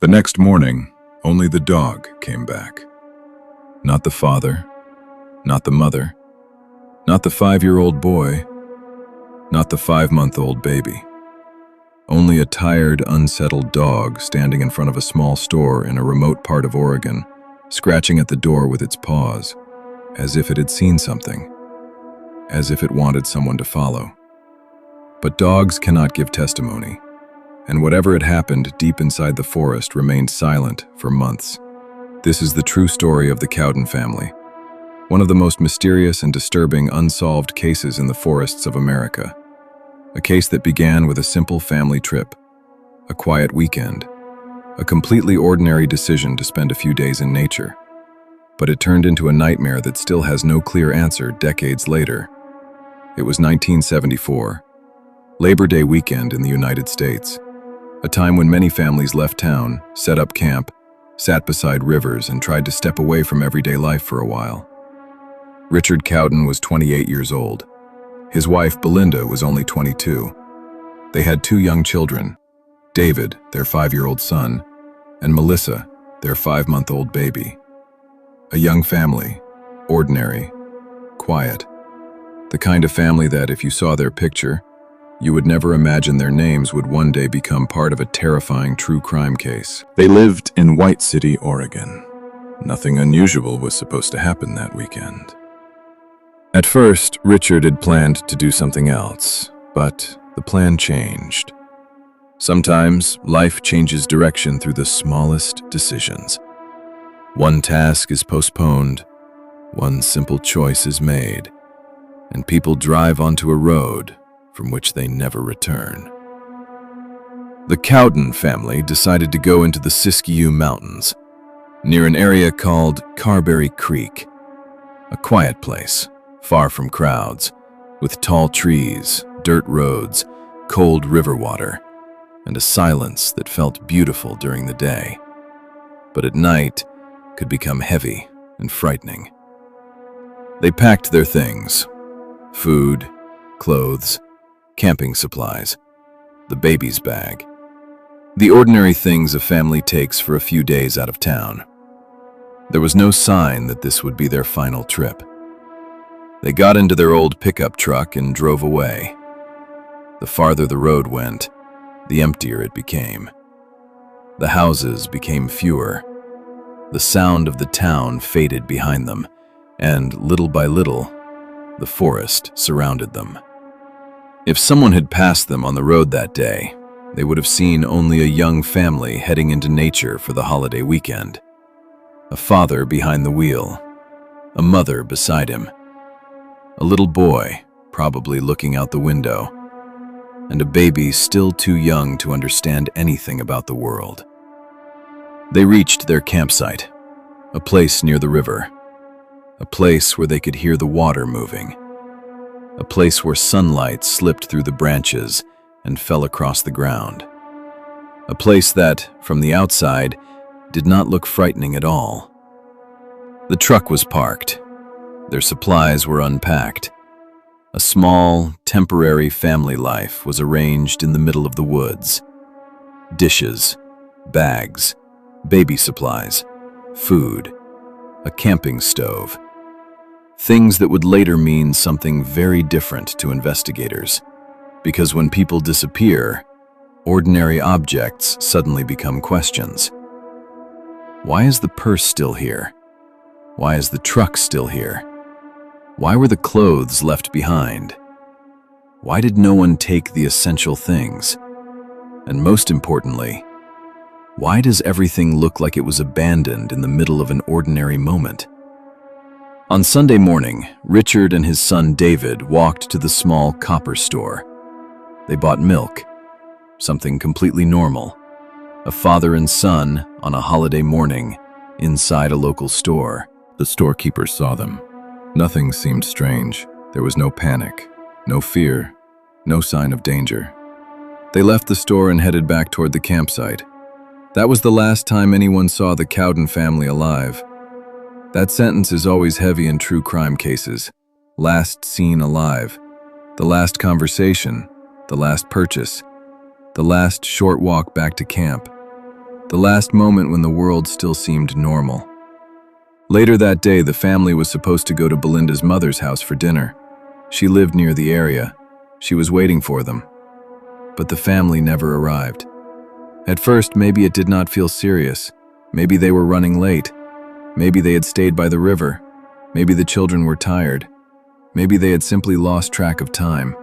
The next morning, only the dog came back. Not the father, not the mother, not the 5-year-old boy, not the 5-month-old baby. Only a tired, unsettled dog standing in front of a small store in a remote part of Oregon, scratching at the door with its paws, as if it had seen something, as if it wanted someone to follow. But dogs cannot give testimony, and whatever had happened deep inside the forest remained silent for months. This is the true story of the Cowden family, one of the most mysterious and disturbing unsolved cases in the forests of America. A case that began with a simple family trip, a quiet weekend, a completely ordinary decision to spend a few days in nature. But it turned into a nightmare that still has no clear answer decades later. It was 1974, Labor Day weekend in the United States, a time when many families left town, set up camp, sat beside rivers, and tried to step away from everyday life for a while. Richard Cowden was 28 years old. His wife, Belinda, was only 22. They had 2 young children, David, their 5-year-old son, and Melissa, their 5-month-old baby. A young family, ordinary, quiet. The kind of family that, if you saw their picture, you would never imagine their names would one day become part of a terrifying true crime case. They lived in White City, Oregon. Nothing unusual was supposed to happen that weekend. At first, Richard had planned to do something else, but the plan changed. Sometimes, life changes direction through the smallest decisions. One task is postponed, one simple choice is made, and people drive onto a road from which they never return. The Cowden family decided to go into the Siskiyou Mountains, near an area called Carberry Creek, a quiet place, far from crowds, with tall trees, dirt roads, cold river water, and a silence that felt beautiful during the day, but at night could become heavy and frightening. They packed their things: food, clothes, camping supplies, the baby's bag, the ordinary things a family takes for a few days out of town. There was no sign that this would be their final trip. They got into their old pickup truck and drove away. The farther the road went, the emptier it became. The houses became fewer. The sound of the town faded behind them, and little by little, the forest surrounded them. If someone had passed them on the road that day, they would have seen only a young family heading into nature for the holiday weekend. A father behind the wheel, a mother beside him, a little boy probably looking out the window, and a baby still too young to understand anything about the world. They reached their campsite, a place near the river, a place where they could hear the water moving, a place where sunlight slipped through the branches and fell across the ground, a place that, from the outside, did not look frightening at all. The truck was parked. Their supplies were unpacked. A small, temporary family life was arranged in the middle of the woods. Dishes, bags, baby supplies, food, a camping stove. Things that would later mean something very different to investigators, because when people disappear, ordinary objects suddenly become questions. Why is the purse still here? Why is the truck still here? Why were the clothes left behind? Why did no one take the essential things? And most importantly, why does everything look like it was abandoned in the middle of an ordinary moment? On Sunday morning, Richard and his son David walked to the small copper store. They bought milk, something completely normal. A father and son on a holiday morning inside a local store. The storekeeper saw them. Nothing seemed strange. There was no panic, no fear, no sign of danger. They left the store and headed back toward the campsite. That was the last time anyone saw the Cowden family alive. That sentence is always heavy in true crime cases. Last seen alive. The last conversation. The last purchase. The last short walk back to camp. the last moment when the world still seemed normal. Later that day, the family was supposed to go to Belinda's mother's house for dinner. She lived near the area. She was waiting for them. But the family never arrived. At first, maybe it did not feel serious. Maybe they were running late. Maybe they had stayed by the river. Maybe the children were tired. Maybe they had simply lost track of time.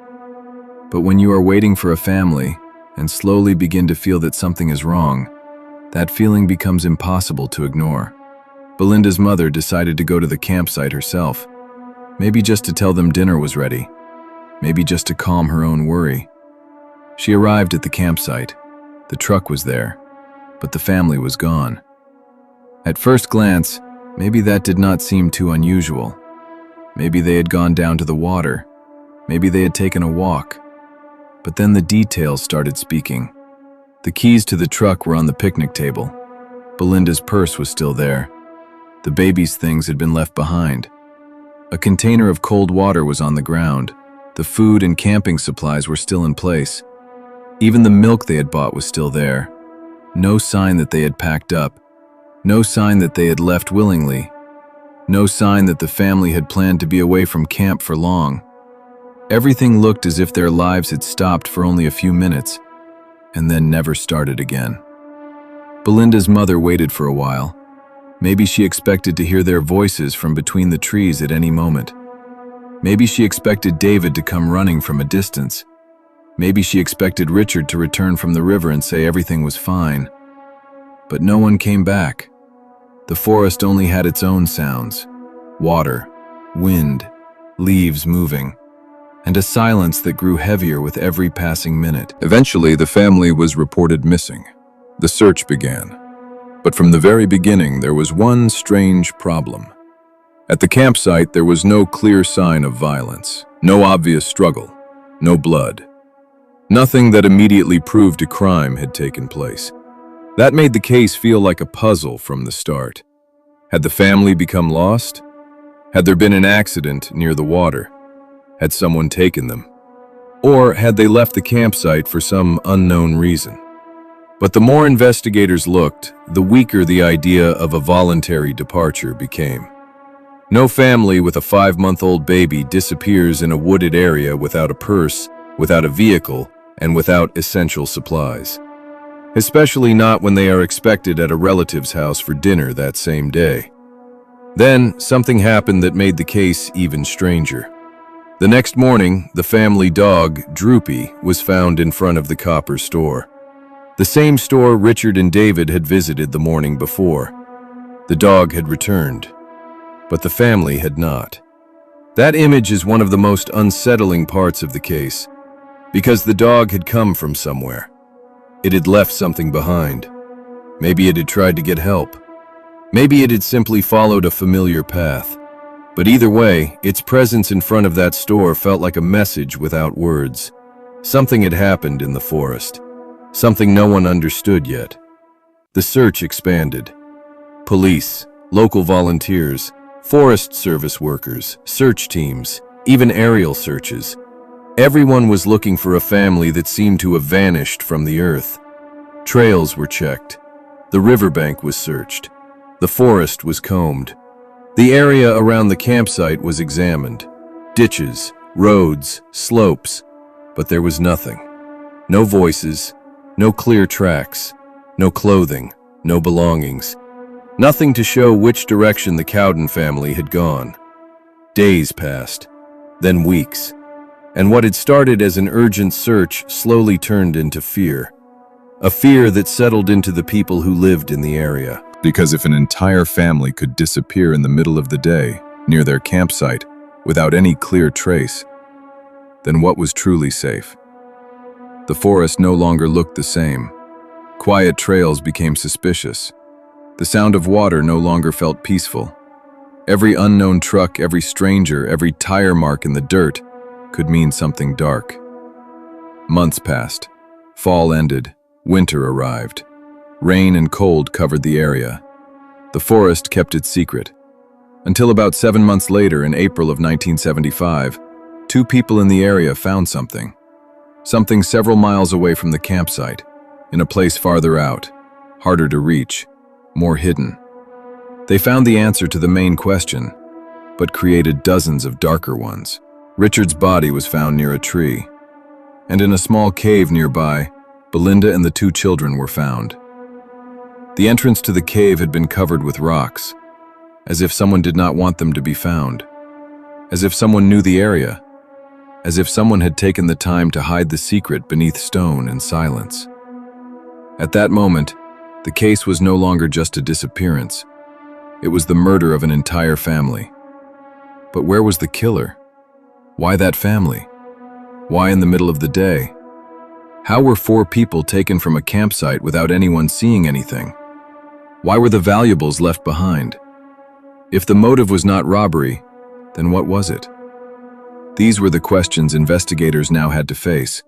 But when you are waiting for a family and slowly begin to feel that something is wrong, that feeling becomes impossible to ignore. Belinda's mother decided to go to the campsite herself. Maybe just to tell them dinner was ready. Maybe just to calm her own worry. She arrived at the campsite. The truck was there, but the family was gone. At first glance, maybe that did not seem too unusual. Maybe they had gone down to the water. Maybe they had taken a walk. But then the details started speaking. The keys to the truck were on the picnic table. Belinda's purse was still there. The baby's things had been left behind. A container of cold water was on the ground. The food and camping supplies were still in place. Even the milk they had bought was still there. No sign that they had packed up. No sign that they had left willingly. No sign that the family had planned to be away from camp for long. Everything looked as if their lives had stopped for only a few minutes and then never started again. Belinda's mother waited for a while. Maybe she expected to hear their voices from between the trees at any moment. Maybe she expected David to come running from a distance. Maybe she expected Richard to return from the river and say everything was fine. But no one came back. The forest only had its own sounds: water, wind, leaves moving, and a silence that grew heavier with every passing minute. Eventually, the family was reported missing. The search began. But from the very beginning, there was one strange problem. At the campsite, there was no clear sign of violence, no obvious struggle, no blood. Nothing that immediately proved a crime had taken place. That made the case feel like a puzzle from the start. Had the family become lost? Had there been an accident near the water? Had someone taken them? Or had they left the campsite for some unknown reason? But the more investigators looked, the weaker the idea of a voluntary departure became. No family with a 5-month-old baby disappears in a wooded area without a purse, without a vehicle, and without essential supplies. Especially not when they are expected at a relative's house for dinner that same day. Then, something happened that made the case even stranger. The next morning, the family dog, Droopy, was found in front of the Copper store. The same store Richard and David had visited the morning before. The dog had returned, but the family had not. That image is one of the most unsettling parts of the case, because the dog had come from somewhere. It had left something behind. Maybe it had tried to get help. Maybe it had simply followed a familiar path. But either way, its presence in front of that store felt like a message without words. Something had happened in the forest. Something no one understood yet. The search expanded. Police, local volunteers, Forest Service workers, search teams, even aerial searches. Everyone was looking for a family that seemed to have vanished from the earth. Trails were checked. The riverbank was searched. The forest was combed. The area around the campsite was examined. Ditches, roads, slopes. But there was nothing. No voices, no clear tracks, no clothing, no belongings. Nothing to show which direction the Cowden family had gone. Days passed, then weeks. And what had started as an urgent search slowly turned into fear. A fear that settled into the people who lived in the area. Because if an entire family could disappear in the middle of the day, near their campsite, without any clear trace, then what was truly safe? The forest no longer looked the same. Quiet trails became suspicious. The sound of water no longer felt peaceful. Every unknown truck, every stranger, every tire mark in the dirt could mean something dark. Months passed. Fall ended. Winter arrived. Rain and cold covered the area. The forest kept its secret. Until about 7 months later, in April of 1975, 2 people in the area found something. Something several miles away from the campsite, in a place farther out. harder to reach, more hidden. They found the answer to the main question, but created dozens of darker ones. Richard's body was found near a tree, and in a small cave nearby, Belinda and the two children were found. The entrance to the cave had been covered with rocks, as if someone did not want them to be found, as if someone knew the area, as if someone had taken the time to hide the secret beneath stone and silence. At that moment, the case was no longer just a disappearance. It was the murder of an entire family. But where was the killer? Why that family? Why in the middle of the day? How were 4 people taken from a campsite without anyone seeing anything? Why were the valuables left behind? If the motive was not robbery, then what was it? These were the questions investigators now had to face,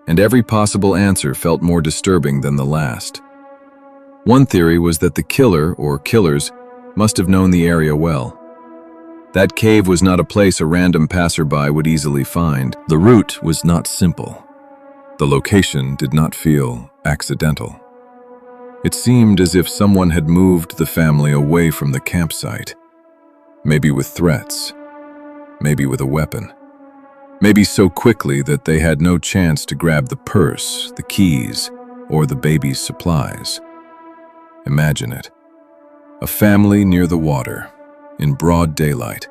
and every possible answer felt more disturbing than the last. One theory was that the killer, or killers, must have known the area well. That cave was not a place a random passerby would easily find. The route was not simple. The location did not feel accidental. It seemed as if someone had moved the family away from the campsite, maybe with threats, maybe with a weapon, maybe so quickly that they had no chance to grab the purse, the keys, or the baby's supplies. Imagine it. A family near the water, in broad daylight.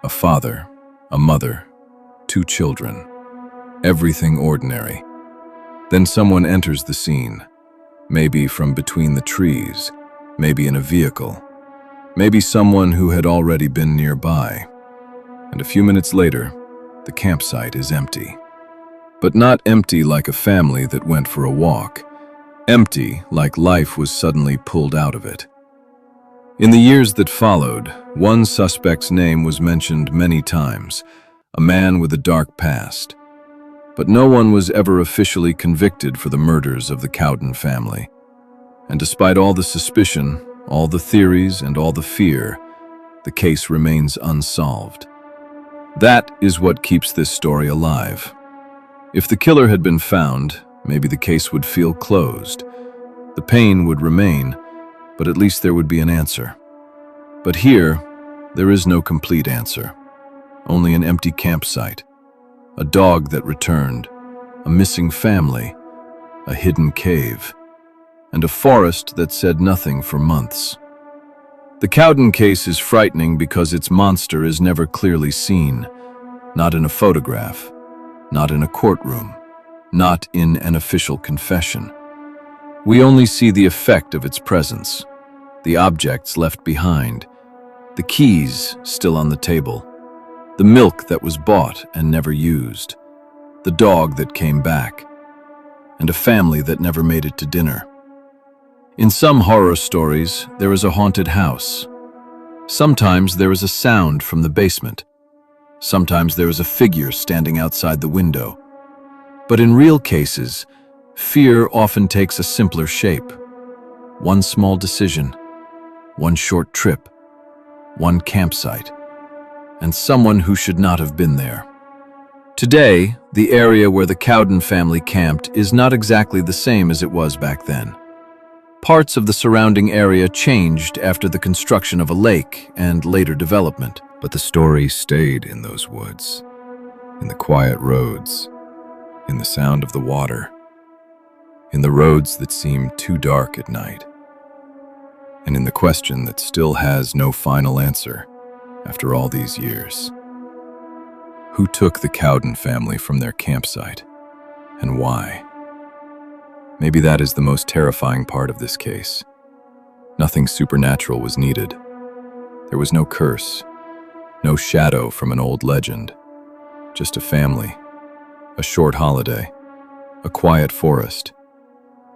A father, a mother, 2 children. Everything ordinary. Then someone enters the scene, maybe from between the trees, maybe in a vehicle, maybe someone who had already been nearby. And a few minutes later, the campsite is empty. But not empty like a family that went for a walk. Empty like life was suddenly pulled out of it. In the years that followed, one suspect's name was mentioned many times, a man with a dark past. But no one was ever officially convicted for the murders of the Cowden family. And despite all the suspicion, all the theories, and all the fear, the case remains unsolved. That is what keeps this story alive. If the killer had been found, maybe the case would feel closed. The pain would remain, but at least there would be an answer. But here, there is no complete answer. Only an empty campsite, a dog that returned, a missing family, a hidden cave, and a forest that said nothing for months. The Cowden case is frightening because its monster is never clearly seen, not in a photograph, not in a courtroom, not in an official confession. We only see the effect of its presence, the objects left behind, the keys still on the table, the milk that was bought and never used, the dog that came back, and a family that never made it to dinner. In some horror stories, there is a haunted house. Sometimes there is a sound from the basement. Sometimes there is a figure standing outside the window. But in real cases, fear often takes a simpler shape. One small decision, one short trip, one campsite, and someone who should not have been there. Today, the area where the Cowden family camped is not exactly the same as it was back then. Parts of the surrounding area changed after the construction of a lake and later development. But the story stayed in those woods, in the quiet roads, in the sound of the water, in the roads that seemed too dark at night, and in the question that still has no final answer after all these years. Who took the Cowden family from their campsite, and why? Maybe that is the most terrifying part of this case. Nothing supernatural was needed. There was no curse, no shadow from an old legend, just a family, a short holiday, a quiet forest,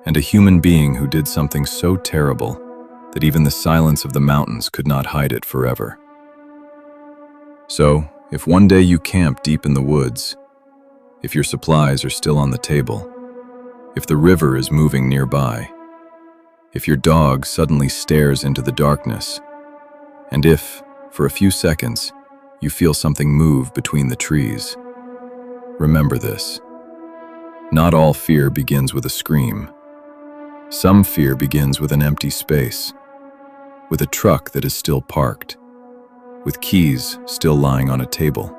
and a human being who did something so terrible that even the silence of the mountains could not hide it forever. So, if one day you camp deep in the woods, if your supplies are still on the table, if the river is moving nearby, if your dog suddenly stares into the darkness, and if, for a few seconds, you feel something move between the trees, remember this. Not all fear begins with a scream. Some fear begins with an empty space, with a truck that is still parked, with keys still lying on a table,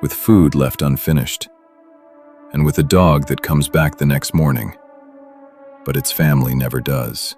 with food left unfinished, and with a dog that comes back the next morning, but its family never does.